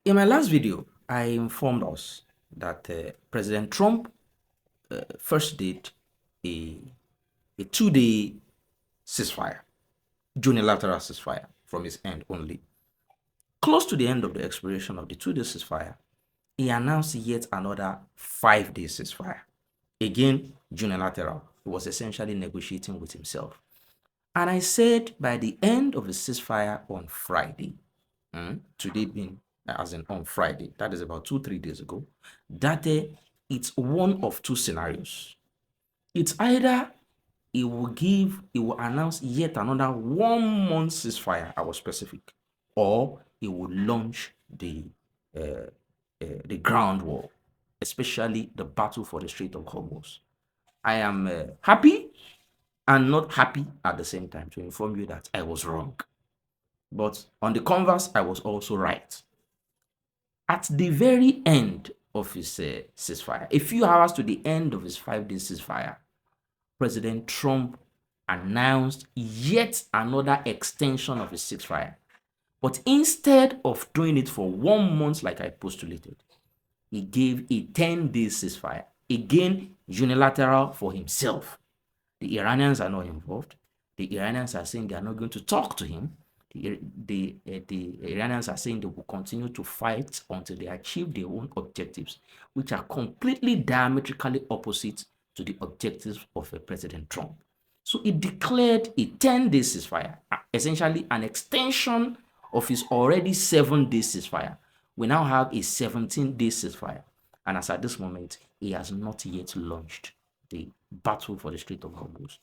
In my last video, I informed us that President Trump first did a, a 2-day ceasefire, unilateral ceasefire from his end only. Close to the end of the expiration of the 2-day ceasefire, he announced yet another 5-day ceasefire. Again, unilateral. He was essentially negotiating with himself. And I said by the end of the ceasefire on Friday, today being as in on Friday, that is about 2-3 days ago, that it's one of two scenarios. It's either it will announce yet another 1 month ceasefire, I was specific, or it will launch the ground war, especially the battle for the Strait of Hormuz. I am happy and not happy at the same time to inform you that I was wrong. But on the converse, I was also right. At the very end of his ceasefire, a few hours to the end of his 5-day ceasefire, President Trump announced yet another extension of his ceasefire. But instead of doing it for 1 month like I postulated, he gave a 10-day ceasefire. Again, unilateral for himself. The Iranians are not involved. The Iranians are saying they are not going to talk to him. The Iranians are saying they will continue to fight until they achieve their own objectives, which are completely diametrically opposite to the objectives of President Trump. So he declared a 10-day ceasefire, essentially an extension of his already 7-day ceasefire. We now have a 17-day ceasefire. And as at this moment, he has not yet launched the battle for the Strait of Hormuz.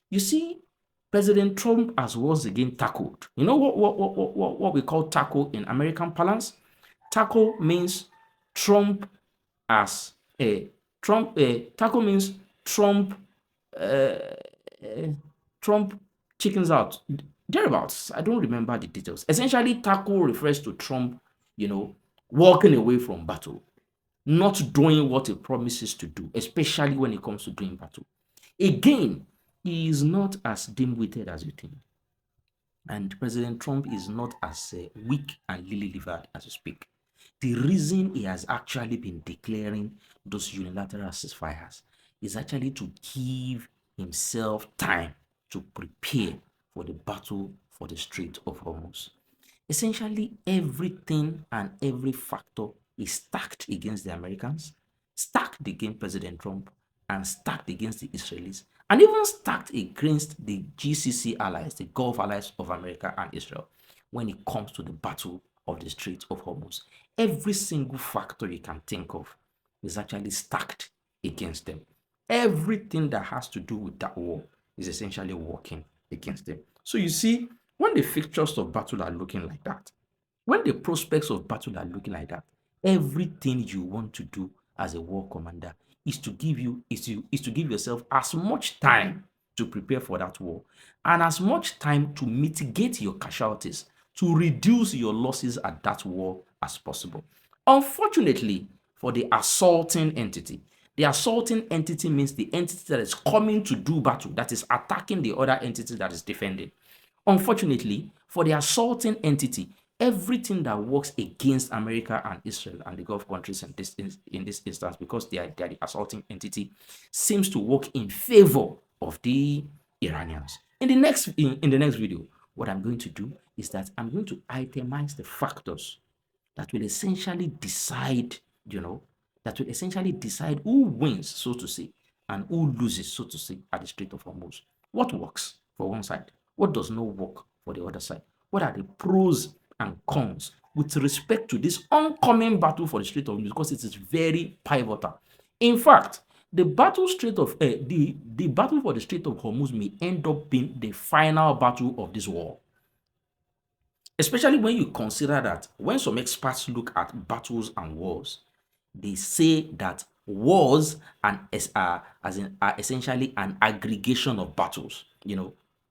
You see, President Trump has once again tackled. You know what we call tackle in American parlance? Tackle means Trump as a tackle means Trump Trump chickens out. Thereabouts. I don't remember the details. Essentially, tackle refers to Trump, walking away from battle, not doing what he promises to do, especially when it comes to doing battle. Again, he is not as dim-witted as you think. And President Trump is not as weak and lily-livered as you speak. The reason he has actually been declaring those unilateral ceasefires is actually to give himself time to prepare for the battle for the Strait of Hormuz. Essentially, everything and every factor is stacked against the Americans, stacked against President Trump, and stacked against the Israelis, and even stacked against the GCC allies, the Gulf allies of America and Israel, when it comes to the battle of the Strait of Hormuz. Every single factor you can think of is actually stacked against them. Everything that has to do with that war is essentially working against them. So you see, when the fixtures of battle are looking like that, when the prospects of battle are looking like that, everything you want to do as a war commander is to give yourself as much time to prepare for that war and as much time to mitigate your casualties, to reduce your losses at that war as possible. Unfortunately, for the assaulting entity means the entity that is coming to do battle, that is attacking the other entity that is defending. Unfortunately, for the assaulting entity, everything that works against America and Israel and the Gulf countries in this instance, because they are the assaulting entity, seems to work in favor of the Iranians. In the next video, what I'm going to do is that I'm going to itemize the factors that will essentially decide, who wins, so to say, and who loses, so to say, at the Strait of Hormuz. What works for one side? What does not work for the other side? What are the pros and cons with respect to this oncoming battle for the Strait of Hormuz? Because it is very pivotal. In fact, the battle the battle for the Strait of Hormuz may end up being the final battle of this war. Especially when you consider that when some experts look at battles and wars, they say that wars are essentially an aggregation of battles.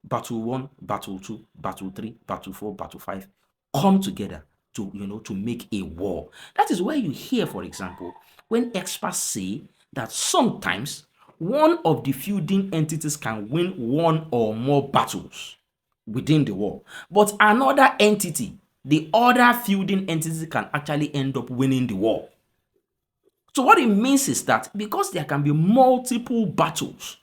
Battle 1, battle 2, battle 3, battle 4, battle 5 come together to make a war. That is why you hear, for example, when experts say that sometimes one of the feuding entities can win one or more battles within the war, but another entity the other feuding entity can actually end up winning the war. So what it means is that because there can be multiple battles,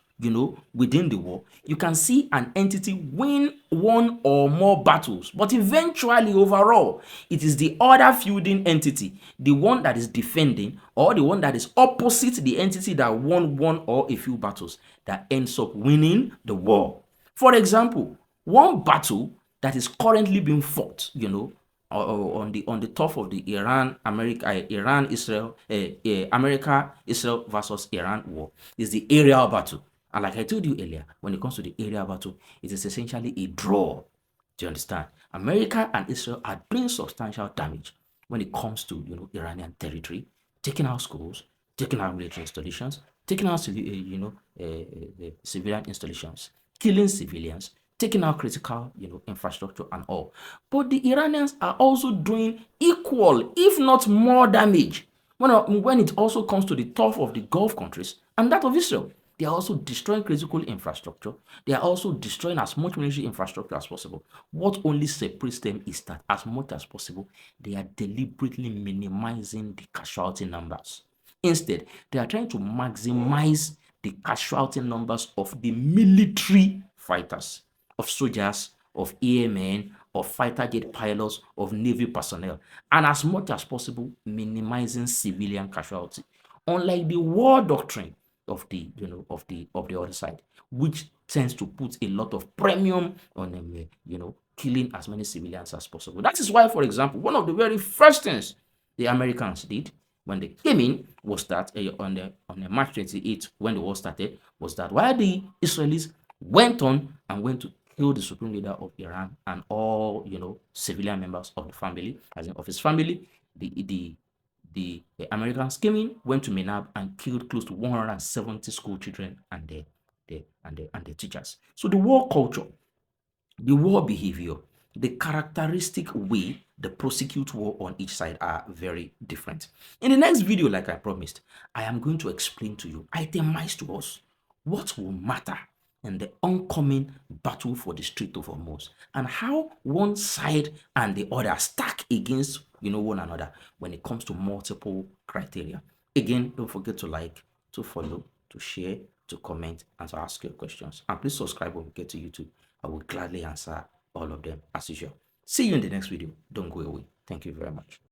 within the war, you can see an entity win one or more battles, but eventually overall, it is the other feuding entity, the one that is defending or the one that is opposite the entity that won one or a few battles, that ends up winning the war. For example, one battle that is currently being fought, on the top of the Iran Israel America Israel versus Iran war is the aerial battle. And like I told you earlier, when it comes to the aerial battle, it is essentially a draw. Do you understand? America and Israel are doing substantial damage when it comes to Iranian territory, taking out schools, taking out military installations, taking out civilian installations, killing civilians, taking out critical infrastructure and all. But the Iranians are also doing equal, if not more damage when it also comes to the top of the Gulf countries and that of Israel. They are also destroying critical infrastructure. They are also destroying as much military infrastructure as possible. What only separates them is that as much as possible, they are deliberately minimizing the casualty numbers. Instead, they are trying to maximize the casualty numbers of the military fighters, of soldiers, of airmen, of fighter jet pilots, of navy personnel, and as much as possible, minimizing civilian casualty. Unlike the war doctrine of the other side, which tends to put a lot of premium on killing as many civilians as possible. That is why, for example, one of the very first things the Americans did when they came in was that on the March 28th, when the war started, was that while the Israelis went to kill the supreme leader of Iran and all civilian members of the family, as in of his family, the Americans came in, went to Menab and killed close to 170 school children and their teachers. So the war culture, the war behavior, the characteristic way they prosecute war on each side are very different. In the next video, like I promised, I am going to explain to you, itemize to us, what will matter in the oncoming battle for the Strait of Hormuz and how one side and the other stack against one another when it comes to multiple criteria. Again, don't forget to like, to follow, to share, to comment, and to ask your questions. And please subscribe when we get to YouTube. I will gladly answer all of them as usual. See you in the next video. Don't go away. Thank you very much.